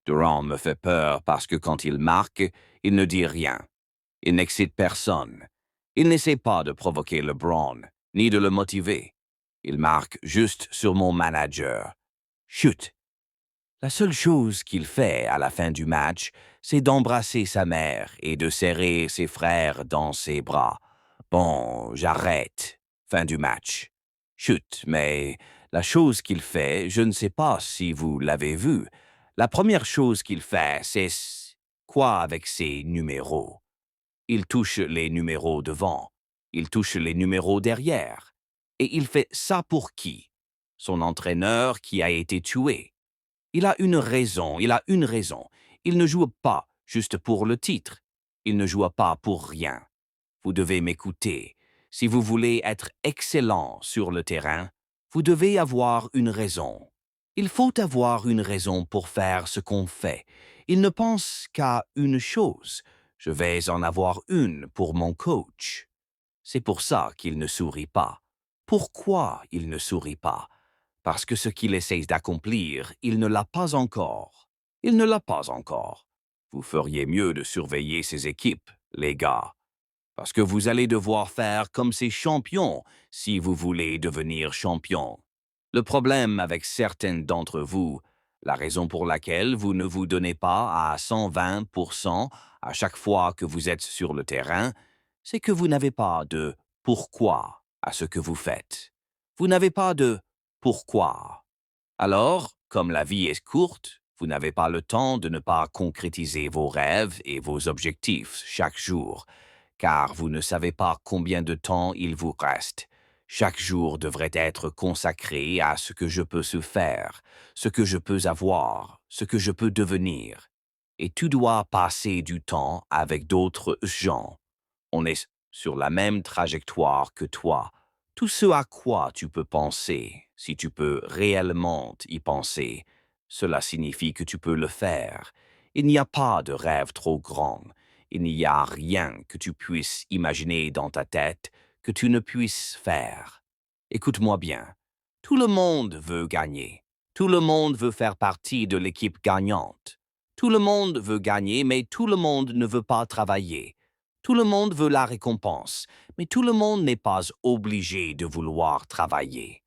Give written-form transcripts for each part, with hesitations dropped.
Durant me fait peur parce que quand il marque, il ne dit rien. Il n'excite personne. Il n'essaie pas de provoquer LeBron, ni de le motiver. Il marque juste sur mon manager. Chut! La seule chose qu'il fait à la fin du match, c'est d'embrasser sa mère et de serrer ses frères dans ses bras. Bon, j'arrête. Fin du match. Chut, mais la chose qu'il fait, je ne sais pas si vous l'avez vu. La première chose qu'il fait, c'est quoi avec ses numéros? Il touche les numéros devant. Il touche les numéros derrière. Et il fait ça pour qui? Son entraîneur qui a été tué. Il a une raison, il a une raison. Il ne joue pas juste pour le titre. Il ne joue pas pour rien. Vous devez m'écouter. Si vous voulez être excellent sur le terrain, vous devez avoir une raison. Il faut avoir une raison pour faire ce qu'on fait. Il ne pense qu'à une chose. Je vais en avoir une pour mon coach. C'est pour ça qu'il ne sourit pas. Pourquoi il ne sourit pas? Parce que ce qu'il essaie d'accomplir, il ne l'a pas encore. Il ne l'a pas encore. Vous feriez mieux de surveiller ses équipes, les gars. Parce que vous allez devoir faire comme ces champions si vous voulez devenir champion. Le problème avec certains d'entre vous, la raison pour laquelle vous ne vous donnez pas à 120% à chaque fois que vous êtes sur le terrain, c'est que vous n'avez pas de pourquoi à ce que vous faites. Vous n'avez pas de pourquoi. Alors, comme la vie est courte, vous n'avez pas le temps de ne pas concrétiser vos rêves et vos objectifs chaque jour, car vous ne savez pas combien de temps il vous reste. Chaque jour devrait être consacré à ce que je peux se faire, ce que je peux avoir, ce que je peux devenir. Et tu dois passer du temps avec d'autres gens. On est sur la même trajectoire que toi. Tout ce à quoi tu peux penser, si tu peux réellement y penser, cela signifie que tu peux le faire. Il n'y a pas de rêve trop grand. Il n'y a rien que tu puisses imaginer dans ta tête que tu ne puisses faire. Écoute-moi bien. Tout le monde veut gagner. Tout le monde veut faire partie de l'équipe gagnante. Tout le monde veut gagner, mais tout le monde ne veut pas travailler. Tout le monde veut la récompense, mais tout le monde n'est pas obligé de vouloir travailler.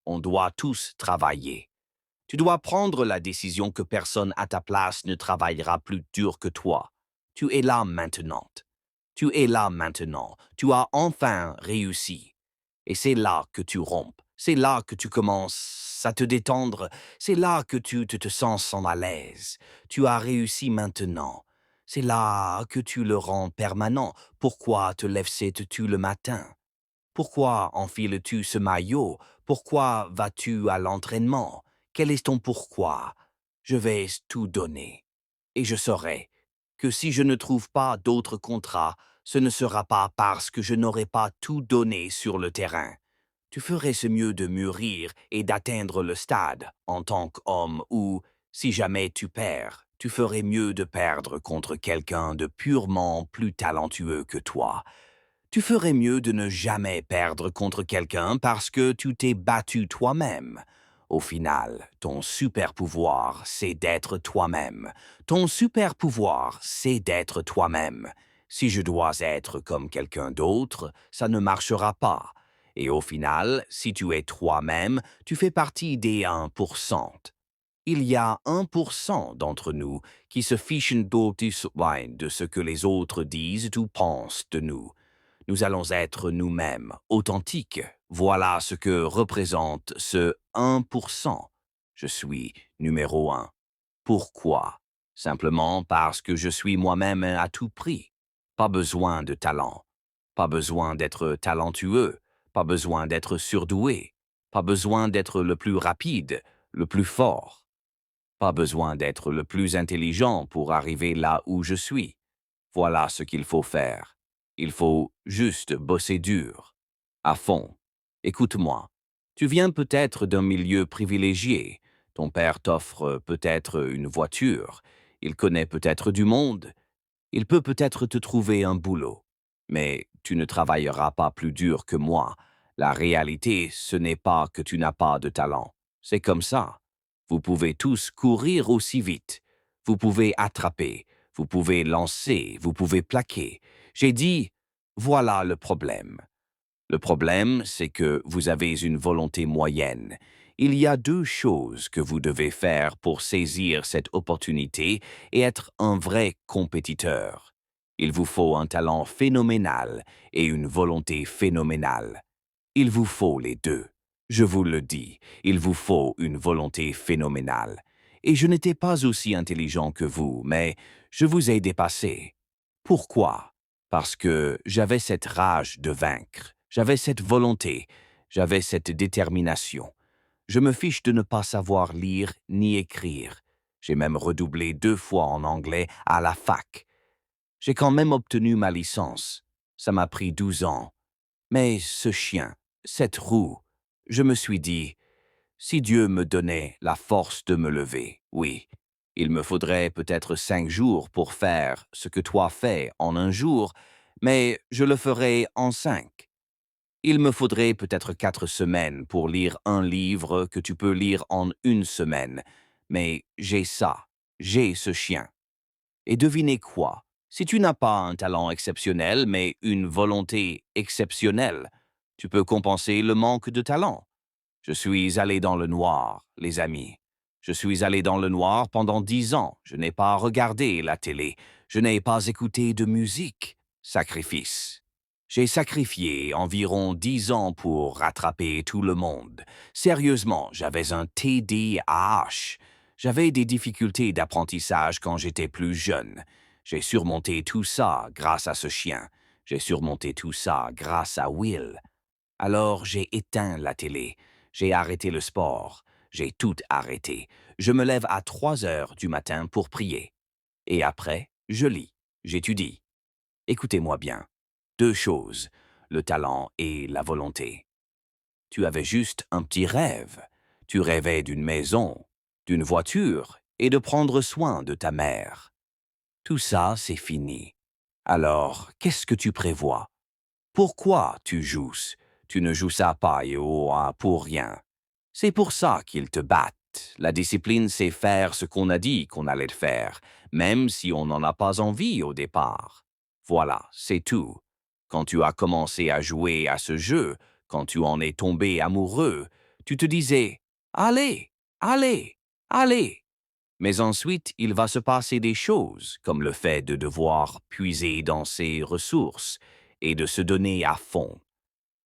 On doit tous travailler. Tu dois prendre la décision que personne à ta place ne travaillera plus dur que toi. Tu es là maintenant. Tu es là maintenant. Tu as enfin réussi. Et c'est là que tu rompes. C'est là que tu commences à te détendre. C'est là que tu te sens à l'aise. Tu as réussi maintenant. C'est là que tu le rends permanent. Pourquoi te lèves-tu le matin? Pourquoi enfiles-tu ce maillot? Pourquoi vas-tu à l'entraînement? Quel est ton pourquoi? Je vais tout donner. Et je saurai que si je ne trouve pas d'autre contrat, ce ne sera pas parce que je n'aurai pas tout donné sur le terrain. Tu ferais ce mieux de mûrir et d'atteindre le stade en tant qu'homme où, si jamais tu perds, tu ferais mieux de perdre contre quelqu'un de purement plus talentueux que toi. Tu ferais mieux de ne jamais perdre contre quelqu'un parce que tu t'es battu toi-même. Au final, ton super pouvoir, c'est d'être toi-même. Ton super pouvoir, c'est d'être toi-même. Si je dois être comme quelqu'un d'autre, ça ne marchera pas. Et au final, si tu es toi-même, tu fais partie des 1%. Il y a 1% d'entre nous qui se fichent de ce que les autres disent ou pensent de nous. Nous allons être nous-mêmes, authentiques. Voilà ce que représente ce 1%. Je suis numéro 1. Pourquoi? Simplement parce que je suis moi-même à tout prix. Pas besoin de talent. Pas besoin d'être talentueux. Pas besoin d'être surdoué. Pas besoin d'être le plus rapide, le plus fort. Pas besoin d'être le plus intelligent pour arriver là où je suis. Voilà ce qu'il faut faire. Il faut juste bosser dur, à fond. Écoute-moi, tu viens peut-être d'un milieu privilégié. Ton père t'offre peut-être une voiture. Il connaît peut-être du monde. Il peut peut-être te trouver un boulot. Mais tu ne travailleras pas plus dur que moi. La réalité, ce n'est pas que tu n'as pas de talent. C'est comme ça. Vous pouvez tous courir aussi vite. Vous pouvez attraper, vous pouvez lancer, vous pouvez plaquer. J'ai dit, voilà le problème. Le problème, c'est que vous avez une volonté moyenne. Il y a deux choses que vous devez faire pour saisir cette opportunité et être un vrai compétiteur. Il vous faut un talent phénoménal et une volonté phénoménale. Il vous faut les deux. Je vous le dis, il vous faut une volonté phénoménale. Et je n'étais pas aussi intelligent que vous, mais je vous ai dépassé. Pourquoi? Parce que j'avais cette rage de vaincre, j'avais cette volonté, j'avais cette détermination. Je me fiche de ne pas savoir lire ni écrire. J'ai même redoublé 2 fois en anglais à la fac. J'ai quand même obtenu ma licence. Ça m'a pris 12 ans. Mais ce chien, cette roue, je me suis dit, si Dieu me donnait la force de me lever, oui, il me faudrait peut-être 5 jours pour faire ce que toi fais en un jour, mais je le ferai en 5. Il me faudrait peut-être 4 semaines pour lire un livre que tu peux lire en une semaine, mais j'ai ça, j'ai ce chien. Et devinez quoi? Si tu n'as pas un talent exceptionnel, mais une volonté exceptionnelle, tu peux compenser le manque de talent. Je suis allé dans le noir, les amis. Je suis allé dans le noir pendant 10 ans. Je n'ai pas regardé la télé. Je n'ai pas écouté de musique. Sacrifice. J'ai sacrifié environ 10 ans pour rattraper tout le monde. Sérieusement, j'avais un TDAH. J'avais des difficultés d'apprentissage quand j'étais plus jeune. J'ai surmonté tout ça grâce à ce chien. J'ai surmonté tout ça grâce à Will. Alors j'ai éteint la télé. J'ai arrêté le sport. J'ai tout arrêté. Je me lève à 3 heures du matin pour prier. Et après, je lis, j'étudie. Écoutez-moi bien. 2 choses, le talent et la volonté. Tu avais juste un petit rêve. Tu rêvais d'une maison, d'une voiture et de prendre soin de ta mère. Tout ça, c'est fini. Alors, qu'est-ce que tu prévois? Pourquoi tu joues? Tu ne joues ça pas et pour rien. C'est pour ça qu'ils te battent. La discipline, c'est faire ce qu'on a dit qu'on allait faire, même si on n'en a pas envie au départ. Voilà, c'est tout. Quand tu as commencé à jouer à ce jeu, quand tu en es tombé amoureux, tu te disais « Allez, allez, allez !» Mais ensuite, il va se passer des choses, comme le fait de devoir puiser dans ses ressources et de se donner à fond.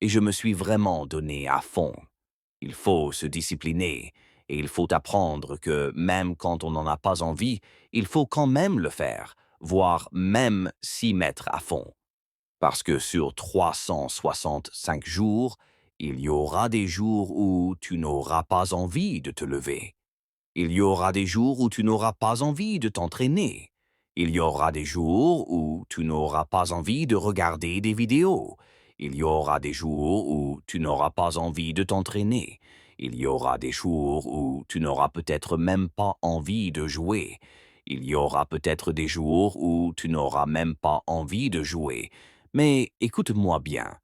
Et je me suis vraiment donné à fond. Il faut se discipliner et il faut apprendre que même quand on n'en a pas envie, il faut quand même le faire, voire même s'y mettre à fond. Parce que sur 365 jours, il y aura des jours où tu n'auras pas envie de te lever. Il y aura des jours où tu n'auras pas envie de t'entraîner. Il y aura des jours où tu n'auras pas envie de regarder des vidéos. Il y aura des jours où tu n'auras pas envie de t'entraîner. Il y aura des jours où tu n'auras peut-être même pas envie de jouer. Il y aura peut-être des jours où tu n'auras même pas envie de jouer. Mais écoute-moi bien.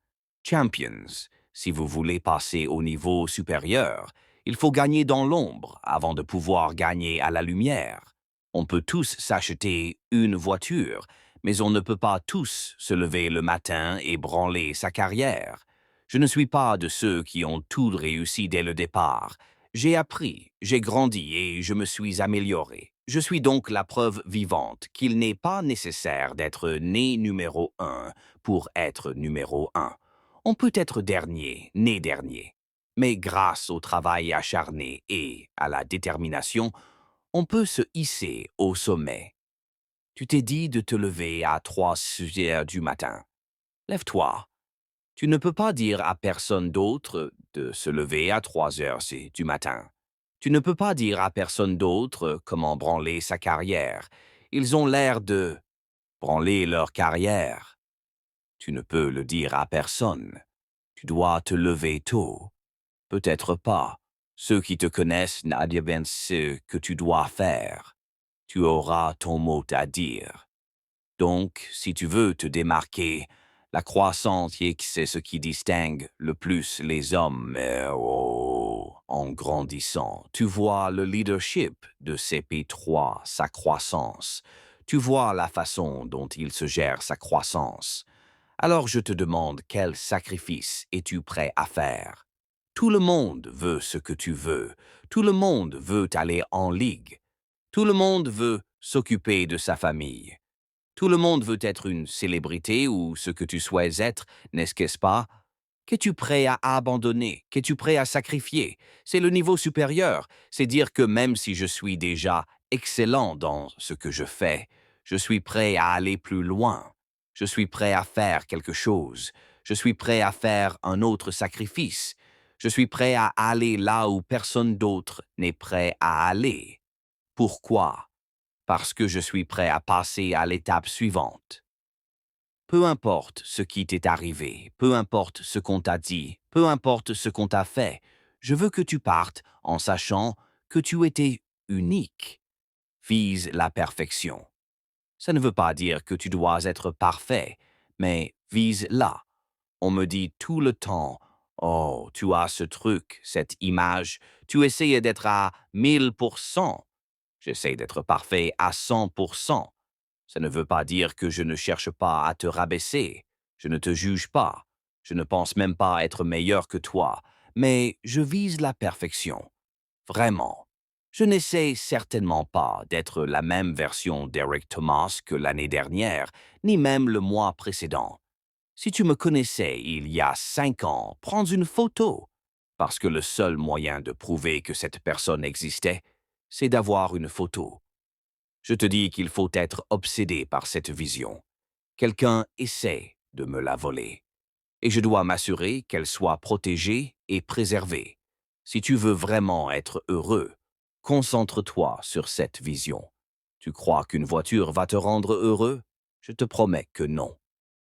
Champions, si vous voulez passer au niveau supérieur, il faut gagner dans l'ombre avant de pouvoir gagner à la lumière. On peut tous s'acheter une voiture, mais on ne peut pas tous se lever le matin et branler sa carrière. Je ne suis pas de ceux qui ont tout réussi dès le départ. J'ai appris, j'ai grandi et je me suis amélioré. Je suis donc la preuve vivante qu'il n'est pas nécessaire d'être né numéro 1 pour être numéro 1. On peut être dernier, né dernier. Mais grâce au travail acharné et à la détermination, on peut se hisser au sommet. Tu t'es dit de te lever à 3 heures du matin. Lève-toi. Tu ne peux pas dire à personne d'autre de se lever à 3 heures du matin. Tu ne peux pas dire à personne d'autre comment branler sa carrière. Ils ont l'air de branler leur carrière. Tu ne peux le dire à personne. Tu dois te lever tôt. Peut-être pas. Ceux qui te connaissent n'adviennent ce que tu dois faire. Tu auras ton mot à dire. Donc, si tu veux te démarquer, la croissance, c'est ce qui distingue le plus les hommes. Oh. En grandissant, tu vois le leadership de CP3, sa croissance. Tu vois la façon dont il se gère sa croissance. Alors je te demande quel sacrifice es-tu prêt à faire? Tout le monde veut ce que tu veux. Tout le monde veut aller en ligue. Tout le monde veut s'occuper de sa famille. Tout le monde veut être une célébrité ou ce que tu souhaites être, n'est-ce pas? Qu'es-tu prêt à abandonner? Qu'es-tu prêt à sacrifier? C'est le niveau supérieur. C'est dire que même si je suis déjà excellent dans ce que je fais, je suis prêt à aller plus loin. Je suis prêt à faire quelque chose. Je suis prêt à faire un autre sacrifice. Je suis prêt à aller là où personne d'autre n'est prêt à aller. Pourquoi? Parce que je suis prêt à passer à l'étape suivante. Peu importe ce qui t'est arrivé, peu importe ce qu'on t'a dit, peu importe ce qu'on t'a fait, je veux que tu partes en sachant que tu étais unique. Vise la perfection. Ça ne veut pas dire que tu dois être parfait, mais vise-la. On me dit tout le temps, «Oh, tu as ce truc, cette image, tu essayes d'être à 1000%. J'essaie d'être parfait à 100%. Ça ne veut pas dire que je ne cherche pas à te rabaisser. Je ne te juge pas. Je ne pense même pas être meilleur que toi. Mais je vise la perfection. Vraiment. Je n'essaie certainement pas d'être la même version d'Eric Thomas que l'année dernière, ni même le mois précédent. Si tu me connaissais il y a 5 ans, prends une photo. Parce que le seul moyen de prouver que cette personne existait, c'est d'avoir une photo. Je te dis qu'il faut être obsédé par cette vision. Quelqu'un essaie de me la voler. Et je dois m'assurer qu'elle soit protégée et préservée. Si tu veux vraiment être heureux, concentre-toi sur cette vision. Tu crois qu'une voiture va te rendre heureux? Je te promets que non.